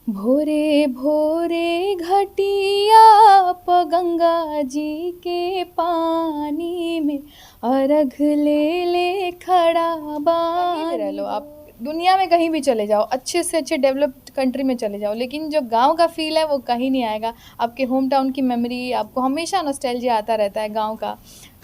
भोरे भोरे घटिया प गंगा जी के पानी में अर्घ ले ले खड़ा बानी। रह लो आप दुनिया में कहीं भी चले जाओ, अच्छे से अच्छे डेवलप्ड कंट्री में चले जाओ, लेकिन जो गांव का फील है वो कहीं नहीं आएगा। आपके होम टाउन की मेमोरी, आपको हमेशा नॉस्टैल्जिया आता रहता है गांव का।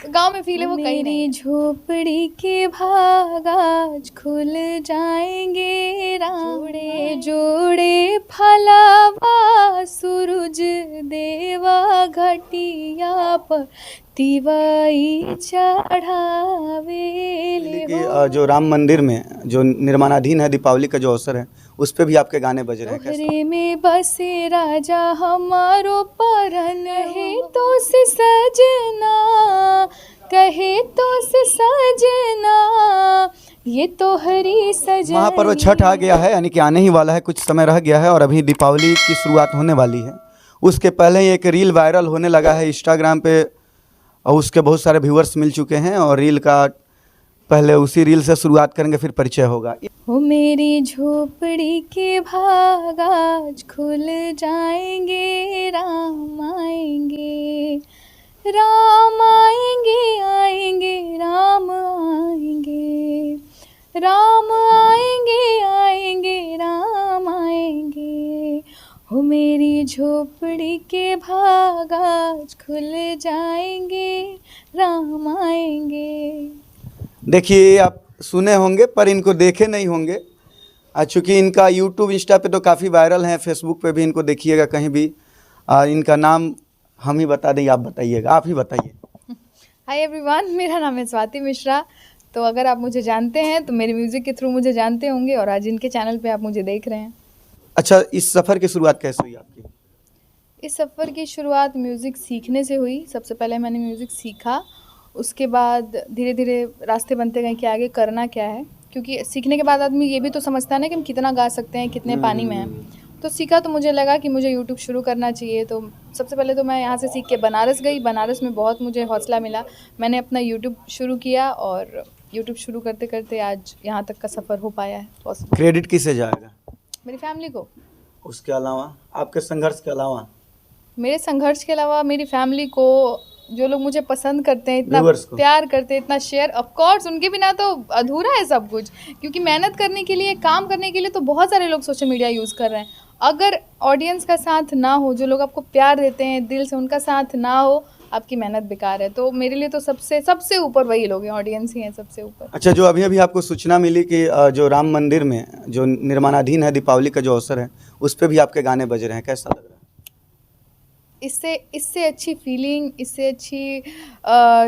तो गांव में फील है वो कहीं नहीं। झोपड़ी के भाग आज खुल जाएंगे राम, जोड़े जोड़े फलावा सूरज देवा घटिया पर तिवाई चढ़ावे ले। कि जो राम मंदिर में जो निर्माणाधीन है, दीपावली का जो अवसर है, उस पे भी आपके गाने बज रहे हैं। तोहरे में बसे राजा हमारो परन है, तो से सजना कहे तो से सजना, ये तोहरी सजना। महापर्व छठ आ गया है, यानी कि आने ही वाला है, कुछ समय रह गया है और अभी दीपावली की शुरुआत होने वाली है। उसके पहले ही एक रील वायरल होने लगा है इंस्टाग्राम पे और उसके बहुत सारे व्यूअर्स मिल चुके हैं और रील का पहले उसी रील से शुरुआत करेंगे, फिर परिचय होगा। हो मेरी झोपड़ी के भाग आज खुल जाएंगे, राम आएंगे, राम आएंगे, आएंगे राम आएंगे, राम आएंगे, आएंगे राम आएंगे। हो मेरी झोपड़ी के भाग आज खुल जाएंगे, राम आएंगे। देखिए, आप सुने होंगे पर इनको देखे नहीं होंगे, चूँकि इनका यूट्यूब इंस्टा पे तो काफ़ी वायरल है, फेसबुक पे भी इनको देखिएगा कहीं भी। इनका नाम हम ही बता दें, आप बताइएगा, आप ही बताइए। हाय एवरीवन, मेरा नाम है स्वाति मिश्रा। तो अगर आप मुझे जानते हैं तो मेरे म्यूज़िक के थ्रू मुझे जानते होंगे और आज इनके चैनल पे आप मुझे देख रहे हैं। अच्छा, इस सफ़र की शुरुआत कैसे हुई आपकी? इस सफ़र की शुरुआत म्यूज़िक सीखने से हुई। सबसे पहले मैंने म्यूज़िक सीखा, उसके बाद धीरे धीरे रास्ते बनते गए कि आगे करना क्या है, क्योंकि सीखने के बाद आदमी ये भी तो समझता है ना कि हम कितना गा सकते हैं, कितने पानी में हैं। तो सीखा तो मुझे लगा कि मुझे यूट्यूब शुरू करना चाहिए। तो सबसे पहले तो मैं यहाँ से सीख के बनारस गई। बनारस में बहुत मुझे हौसला मिला, मैंने अपना यूट्यूब शुरू किया और यूट्यूब शुरू करते करते आज यहाँ तक का सफ़र हो पाया है पॉसिबल। क्रेडिट किसे जाएगा? मेरी फैमिली को। उसके अलावा, आपके संघर्ष के अलावा? मेरे संघर्ष के अलावा मेरी फैमिली को, जो लोग मुझे पसंद करते हैं, इतना प्यार करते हैं, इतना शेयर, ऑफ कोर्स उनके बिना तो अधूरा है सब कुछ। क्योंकि मेहनत करने के लिए, काम करने के लिए तो बहुत सारे लोग सोशल मीडिया यूज़ कर रहे हैं। अगर ऑडियंस का साथ ना हो, जो लोग आपको प्यार देते हैं दिल से, उनका साथ ना हो, आपकी मेहनत बेकार है। तो मेरे लिए तो सबसे ऊपर वही लोग हैं, ऑडियंस ही हैं सबसे ऊपर। अच्छा, जो अभी अभी आपको सूचना मिली कि जो राम मंदिर में जो निर्माणाधीन है, दीपावली का जो अवसर है, उस पर भी आपके गाने बज रहे हैं, कैसा लग रहा है? इससे अच्छी फीलिंग, इससे अच्छी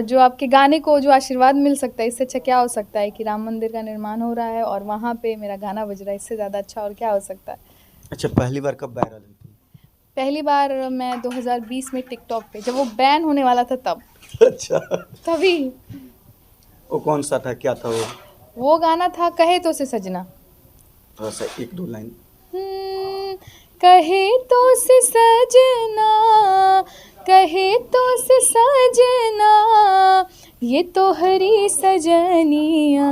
जो आपके गाने को जो आशीर्वाद मिल सकता है, इससे अच्छा क्या हो सकता है कि राम मंदिर का निर्माण हो रहा है और वहाँ पे मेरा गाना बज रहा है। इससे ज़्यादा अच्छा और क्या हो सकता है। अच्छा, पहली बार कब वायरल हुई थी? पहली बार मैं 2020 में टिकटॉक पे, जब वो बैन होने वाला था तब। अच्छा, तभी। वो कौन सा था, क्या था वो गाना था कहे तो से सजना। थोड़ा सा एक दो लाइन। कहे तो से सजना, कहे तो से सजना, ये तो हरी सजनिया,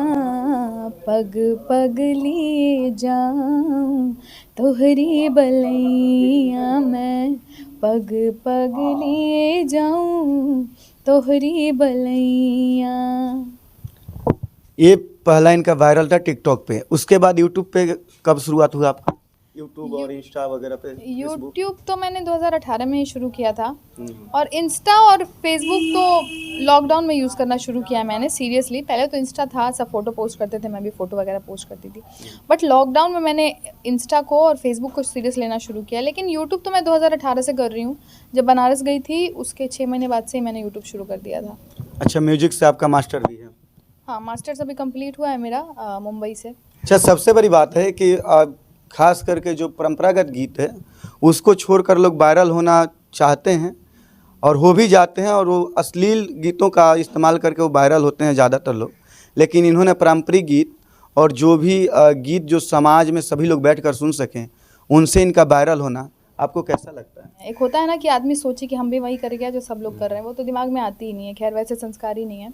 पग पग लिए जाऊं तोहरी बलैया, मैं पग पग लिए जाऊं तोहरी बलैया। ये पहला इनका वायरल था टिकटॉक पे, उसके बाद यूट्यूब पे कब शुरुआत हुआ आपका? यूट्यूब और इंस्टा वगैरह पे? यूट्यूब तो मैंने 2018 में ही शुरू किया था और इंस्टा और फेसबुक तो लॉकडाउन में यूज़ करना शुरू किया है मैंने सीरियसली। पहले तो इंस्टा था, सब फ़ोटो पोस्ट करते थे, मैं भी फ़ोटो वगैरह पोस्ट करती थी, बट लॉकडाउन में मैंने इंस्टा को और फेसबुक को सीरियस लेना शुरू किया। लेकिन यूट्यूब तो मैं 2018 से कर रही हूँ। जब बनारस गई थी उसके 6 महीने बाद से ही मैंने यूट्यूब शुरू कर दिया था। अच्छा, म्यूजिक से आपका मास्टर भी है? हाँ, मास्टर्स अभी कंप्लीट हुआ है मेरा मुंबई से। अच्छा, सबसे बड़ी बात है कि खास करके जो परंपरागत गीत है उसको छोड़कर लोग वायरल होना चाहते हैं और हो भी जाते हैं, और वो अश्लील गीतों का इस्तेमाल करके वो वायरल होते हैं ज़्यादातर लोग। लेकिन इन्होंने पारंपरिक गीत और जो भी गीत जो समाज में सभी लोग बैठकर सुन सकें, उनसे इनका वायरल होना आपको कैसा लगता है? एक होता है ना कि आदमी सोचे कि हम भी वही करेंगे जो सब लोग कर रहे हैं, वो तो दिमाग में आती ही नहीं है। खैर, वैसे संस्कार ही नहीं है।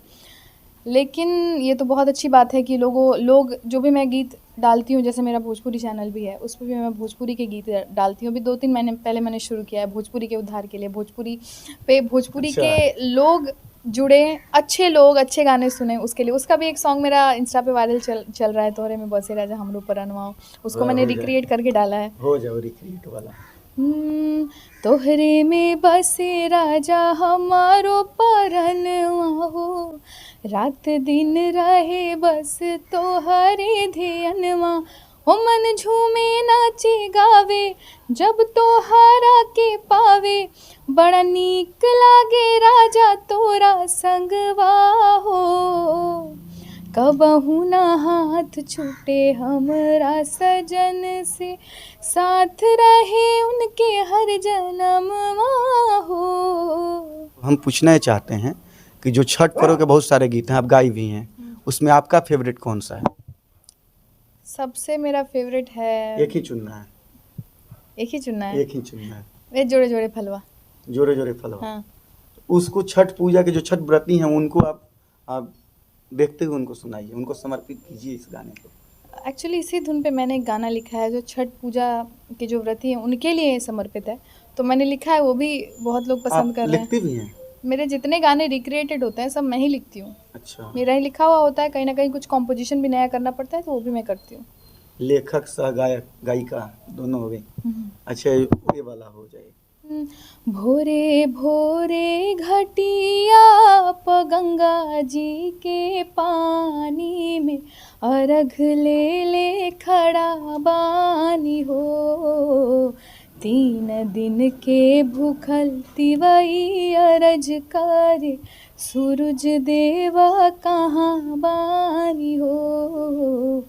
लेकिन ये तो बहुत अच्छी बात है कि लोग जो भी मैं गीत डालती हूँ, जैसे मेरा भोजपुरी चैनल भी है, उस पे भी मैं भोजपुरी के गीत डालती हूँ। अभी 2-3 महीने पहले मैंने शुरू किया है भोजपुरी के उद्धार के लिए। भोजपुरी अच्छा। के लोग जुड़े, अच्छे लोग अच्छे गाने सुने उसके लिए। उसका भी एक सॉन्ग मेरा इंस्टा पे वायरल चल रहा है, तोहरे में बसे राजा हमरो परनवा। उसको वाह, मैंने हो जाए। रिक्रिएट करके डाला है। हो जाओ रिक्रिएट वाला। तोहरे में बसे राजा हमारो परनवा हो, रात दिन रहे बस तोहरे ध्यानवा। हो मन झूमे नाचे गावे जब तोहरा के पावे, बड़ा नीक लागे राजा तोरा संगवा हो। कबहू ना हाथ छूटे हमरा सजन से, साथ रहे उनके हर जन्मवा हो। हम पूछना चाहते हैं कि जो छठ पर्व के बहुत सारे गीत हैं, आप गाई भी हैं, उसमें आपका फेवरेट कौन सा है? सबसे मेरा फेवरेट है, एक ही चुनना है। एक ही चुनना है, एक ही चुनना है। वे जोड़े जोड़े फलवा। जोरे जोरे फलवा। हाँ, उसको छठ पूजा के जो छठ व्रती हैं उनको आप देखते हुए उनको सुनाइए, उनको समर्पित कीजिए इस गाने को। एक्चुअली इसी धुन पे मैंने एक गाना लिखा है जो छठ पूजा के जो व्रती हैं उनके लिए समर्पित है। तो मैंने लिखा है, वो भी बहुत लोग पसंद आप कर रहे हैं। लिखती भी हैं? मेरे जितने गाने रिक्रिएटेड होते हैं सब मैं ही लिखती हूँ। अच्छा। मेरा ही लिखा हुआ होता है, कहीं ना कहीं कुछ कॉम्पोजिशन भी नया करना पड़ता है तो वो भी मैं करती हूँ। लेखक सह गायक गायिका दोनों हो गई। अच्छा, ये वाला हो जाए। भोरे भोरे घटिया प गंगा जी के पानी में, अर्घ ले ले खड़ा बानी हो। 3 दिन के भूखल तिवई अरज करे, सूरज देवा कहाँ बानी हो।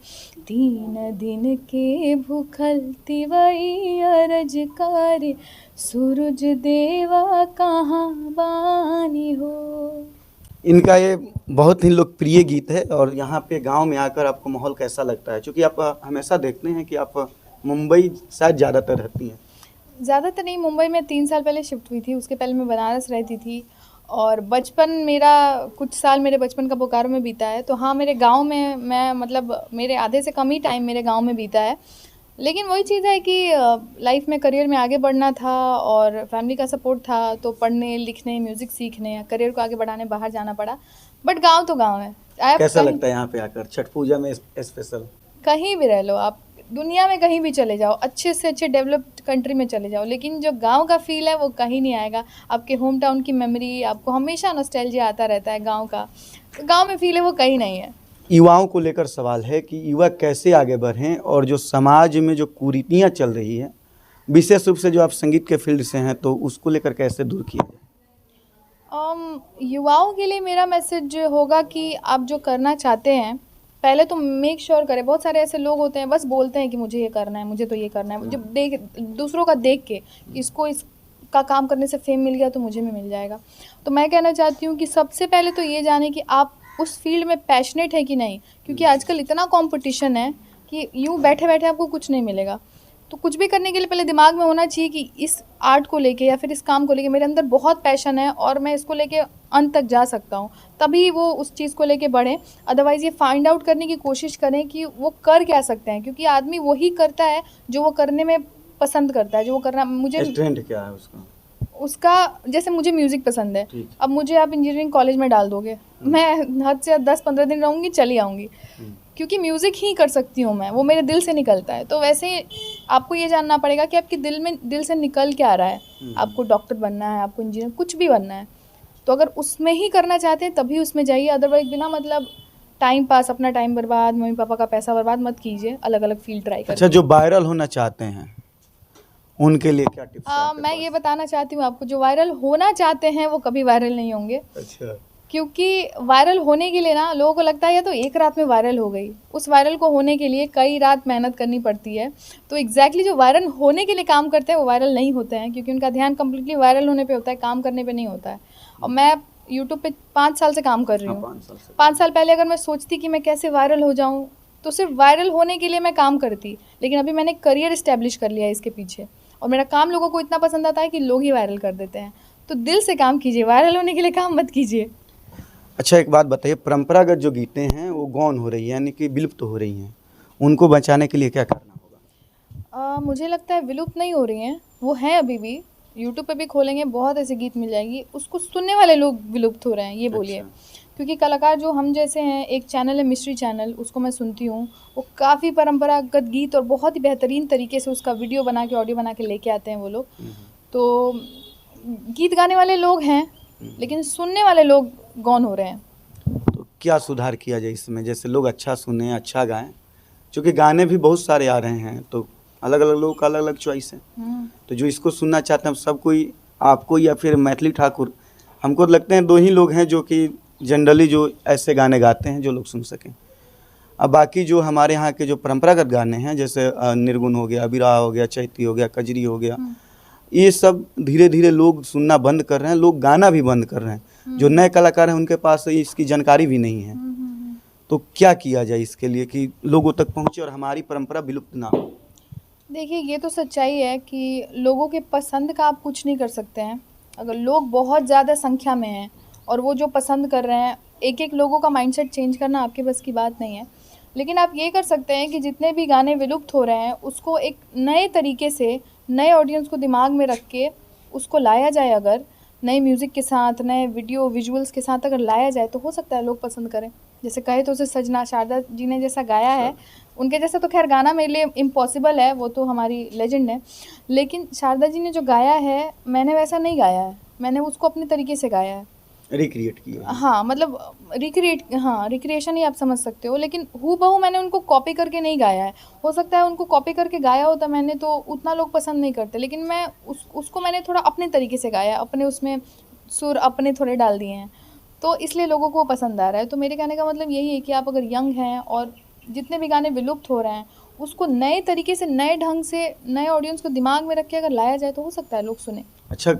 3 दिन के भूखल तिवई अरज करे, सूरज देवा कहाँ बानी हो। इनका ये बहुत ही लोकप्रिय गीत है। और यहाँ पे गांव में आकर आपको माहौल कैसा लगता है? क्योंकि आप हमेशा देखते हैं कि आप मुंबई शायद ज़्यादातर रहती हैं। ज़्यादातर नहीं, मुंबई में 3 साल पहले शिफ्ट हुई थी, उसके पहले मैं बनारस रहती थी। और बचपन मेरा, कुछ साल मेरे बचपन का बोकारो में बीता है। तो हाँ, मेरे गांव में मैं मतलब मेरे आधे से कम ही टाइम मेरे गांव में बीता है। लेकिन वही चीज़ है कि लाइफ में करियर में आगे बढ़ना था और फैमिली का सपोर्ट था, तो पढ़ने लिखने म्यूज़िक सीखने करियर को आगे बढ़ाने बाहर जाना पड़ा। बट गांव तो गांव है। आप कैसा लगता है यहाँ पे आकर छठ पूजा में स्पेशल? कहीं भी रह लो आप, दुनिया में कहीं भी चले जाओ, अच्छे से अच्छे डेवलप्ड कंट्री में चले जाओ, लेकिन जो गांव का फील है वो कहीं नहीं आएगा। आपके होम टाउन की मेमोरी, आपको हमेशा नॉस्टैल्जिया आता रहता है गांव का। तो गांव में फील है वो कहीं नहीं है। युवाओं को लेकर सवाल है कि युवा कैसे आगे बढ़ें और जो समाज में जो कुरीतियाँ चल रही हैं, विशेष रूप से जो आप संगीत के फील्ड से हैं, तो उसको लेकर कैसे दूर किया जाए? युवाओं के लिए मेरा मैसेज होगा कि आप जो करना चाहते हैं पहले तो मेक श्योर करें। बहुत सारे ऐसे लोग होते हैं बस बोलते हैं कि मुझे ये करना है, मुझे तो ये करना है। जब दूसरों का देख के इसका काम करने से फेम मिल गया तो मुझे भी मिल जाएगा। तो मैं कहना चाहती हूँ कि सबसे पहले तो ये जाने कि आप उस फील्ड में पैशनेट है कि नहीं, क्योंकि आजकल इतना कंपटीशन है कि यूँ बैठे बैठे आपको कुछ नहीं मिलेगा। तो कुछ भी करने के लिए पहले दिमाग में होना चाहिए कि इस आर्ट को लेके या फिर इस काम को लेके मेरे अंदर बहुत पैशन है और मैं इसको लेके अंत तक जा सकता हूँ, तभी वो उस चीज़ को लेके बढ़ें। अदरवाइज़ ये फाइंड आउट करने की कोशिश करें कि वो कर क्या सकते हैं, क्योंकि आदमी वही करता है जो वो करने में पसंद करता है, जो वो करना। मुझे ट्रेंड क्या है उसका, जैसे मुझे म्यूज़िक पसंद है, अब मुझे आप इंजीनियरिंग कॉलेज में डाल दोगे, मैं हद से 10-15 दिन रहूँगी, चली आऊँगी, क्योंकि म्यूज़िक ही कर सकती हूँ मैं, वो मेरे दिल से निकलता है। तो वैसे ही आपको ये जानना पड़ेगा कि आपके दिल से निकल क्या रहा है। आपको डॉक्टर बनना है, आपको इंजीनियर, कुछ भी बनना है, तो अगर उसमें ही करना चाहते हैं तभी उसमें जाइए। अदरवाइज बिना मतलब टाइम पास, अपना टाइम बर्बाद, मम्मी पापा का पैसा बर्बाद मत कीजिए, अलग अलग फील्ड ट्राई करिए। अच्छा, जो वायरल होना चाहते हैं उनके लिए क्या टिप्स है आपके मैं पास? ये बताना चाहती हूँ आपको, जो वायरल होना चाहते हैं वो कभी वायरल नहीं होंगे। अच्छा। क्योंकि वायरल होने के लिए ना लोगों को लगता है या तो एक रात में वायरल हो गई, उस वायरल को होने के लिए कई रात मेहनत करनी पड़ती है। तो एग्जैक्टली जो वायरल होने के लिए काम करते हैं वो वायरल नहीं होते हैं, क्योंकि उनका ध्यान कम्प्लीटली वायरल होने पे होता है, काम करने पे नहीं होता है। और मैं यूट्यूब पे 5 साल से काम कर रही हूँ। 5 साल पहले अगर मैं सोचती कि मैं कैसे वायरल हो जाऊँ तो सिर्फ वायरल होने के लिए मैं काम करती, लेकिन अभी मैंने करियर इस्टेब्लिश कर लिया है इसके पीछे, और मेरा काम लोगों को इतना पसंद आता है कि लोग ही वायरल कर देते हैं। तो दिल से काम कीजिए, वायरल होने के लिए काम मत कीजिए। अच्छा, एक बात बताइए, परंपरागत जो गीतें हैं वो गौन हो रही है, यानी कि विलुप्त हो रही हैं, उनको बचाने के लिए क्या करना होगा? मुझे लगता है विलुप्त नहीं हो रही हैं, वो हैं अभी भी। यूट्यूब पे भी खोलेंगे बहुत ऐसे गीत मिल जाएंगी, उसको सुनने वाले लोग विलुप्त हो रहे हैं, ये बोलिए। अच्छा। क्योंकि कलाकार जो हम जैसे हैं, एक चैनल है मिस्ट्री चैनल, उसको मैं सुनती हूँ। वो काफ़ी परंपरागत गीत और बहुत ही बेहतरीन तरीके से उसका वीडियो बना के, ऑडियो बना के लेके आते हैं वो लोग। तो गीत गाने वाले लोग हैं, लेकिन सुनने वाले लोग गौन हो रहे हैं। तो क्या सुधार किया जाए इसमें, जैसे लोग अच्छा सुने, अच्छा गाएं, क्योंकि गाने भी बहुत सारे आ रहे हैं, तो अलग अलग लोगों का अलग अलग चॉइस है। तो जो इसको सुनना चाहते हैं सब कोई, आपको या फिर मैथिली ठाकुर, हमको लगते हैं दो ही लोग हैं जो कि जनरली जो ऐसे गाने गाते हैं जो लोग सुन सकें। अब बाकी जो हमारे यहाँ के जो परंपरागत गाने हैं, जैसे निर्गुण हो गया, बिरहा हो गया, चैती हो गया, कजरी हो गया, ये सब धीरे धीरे लोग सुनना बंद कर रहे हैं, लोग गाना भी बंद कर रहे हैं। जो नए कलाकार हैं उनके पास इसकी जानकारी भी नहीं है। तो क्या किया जाए इसके लिए कि लोगों तक पहुँचे और हमारी परंपरा विलुप्त ना हो? देखिए, ये तो सच्चाई है कि लोगों के पसंद का आप कुछ नहीं कर सकते हैं। अगर लोग बहुत ज़्यादा संख्या में हैं और वो जो पसंद कर रहे हैं, एक-एक लोगों का माइंडसेट चेंज करना आपके बस की बात नहीं है। लेकिन आप ये कर सकते हैं कि जितने भी गाने विलुप्त हो रहे हैं, उसको एक नए तरीके से, नए ऑडियंस को दिमाग में रख के उसको लाया जाए। अगर नए म्यूज़िक के साथ, नए वीडियो विजुअल्स के साथ अगर लाया जाए, तो हो सकता है लोग पसंद करें। जैसे कहे तो उसे सजना शारदा जी ने जैसा गाया है, उनके जैसा तो खैर गाना मेरे लिए इम्पॉसिबल है, वो तो हमारी लेजेंड है। लेकिन शारदा जी ने जो गाया है, मैंने वैसा नहीं गाया है, मैंने उसको अपने तरीके से गाया है। रिक्रिएट किया है। हाँ, मतलब रिक्रिएशन ही आप समझ सकते हो, लेकिन हूबहू मैंने उनको कॉपी करके नहीं गाया है। हो सकता है उनको कॉपी करके गाया होता मैंने, तो उतना लोग पसंद नहीं करते, लेकिन मैं उसको मैंने थोड़ा अपने तरीके से गाया, अपने उसमें सुर अपने थोड़े डाल दिए हैं, तो इसलिए लोगों को पसंद आ रहा है। तो मेरे कहने का मतलब यही है कि आप अगर यंग हैं और जितने भी गाने विलुप्त हो रहे हैं, उसको नए तरीके से, नए ढंग से, नए ऑडियंस को दिमाग में रख के अगर लाया जाए, तो हो सकता है लोग सुने। अच्छा,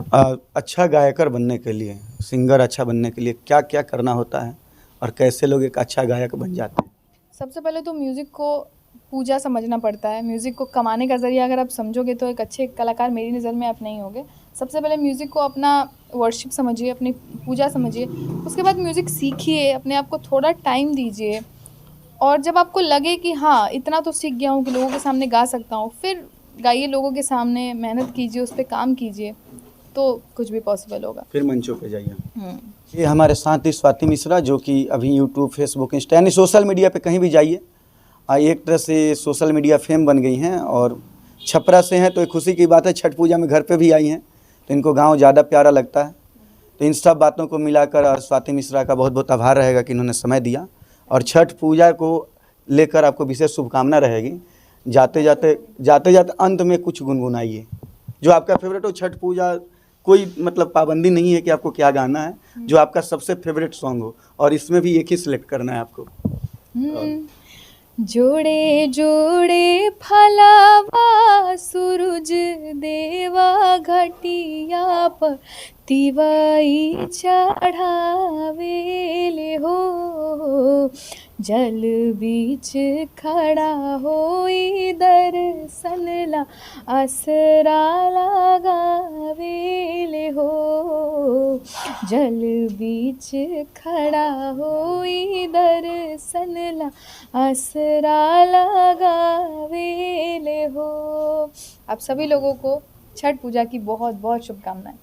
अच्छा गायकर बनने के लिए, सिंगर अच्छा बनने के लिए क्या क्या करना होता है और कैसे लोग एक अच्छा गायक बन जाते हैं? सबसे पहले तो म्यूज़िक को पूजा समझना पड़ता है। म्यूज़िक को कमाने का ज़रिया अगर आप समझोगे, तो एक अच्छे कलाकार मेरी नज़र में आप नहीं होगे। सबसे पहले म्यूज़िक को अपना वर्शिप समझिए, अपनी पूजा समझिए। उसके बाद म्यूज़िक सीखिए, अपने आप को थोड़ा टाइम दीजिए, और जब आपको लगे कि हाँ, इतना तो सीख गया हूँ कि लोगों के सामने गा सकता हूँ, फिर गाइए लोगों के सामने, मेहनत कीजिए, उस पे काम कीजिए, तो कुछ भी पॉसिबल होगा। फिर मंचों पे जाइए। ये हमारे साथ ही स्वाति मिश्रा, जो कि अभी यूट्यूब, फेसबुक, इंस्टा, यानी सोशल मीडिया पे कहीं भी जाइए, एक तरह से सोशल मीडिया फेम बन गई हैं और छपरा से हैं, तो एक खुशी की बात है, छठ पूजा में घर पे भी आई हैं, तो इनको गांव ज़्यादा प्यारा लगता है। तो इन सब बातों को मिलाकर स्वाति मिश्रा का बहुत बहुत आभार रहेगा कि इन्होंने समय दिया, और छठ पूजा को लेकर आपको विशेष शुभकामना रहेगी। जाते जाते अंत में कुछ गुनगुनाइए, जो आपका फेवरेट हो। छठ पूजा कोई मतलब पाबंदी नहीं है कि आपको क्या गाना है, जो आपका सबसे फेवरेट सॉन्ग हो, और इसमें भी एक ही सिलेक्ट करना है आपको। जोड़े जोड़े फलावा सूरज देवा घटिया पर तिवाई चढ़ावेले हो, जल बीच खड़ा होई दर्शन ला असरा लगावेले हो, जल बीच खड़ा होई दर्शन ला असरा लगावेले हो। आप सभी लोगों को छठ पूजा की बहुत बहुत शुभकामनाएं।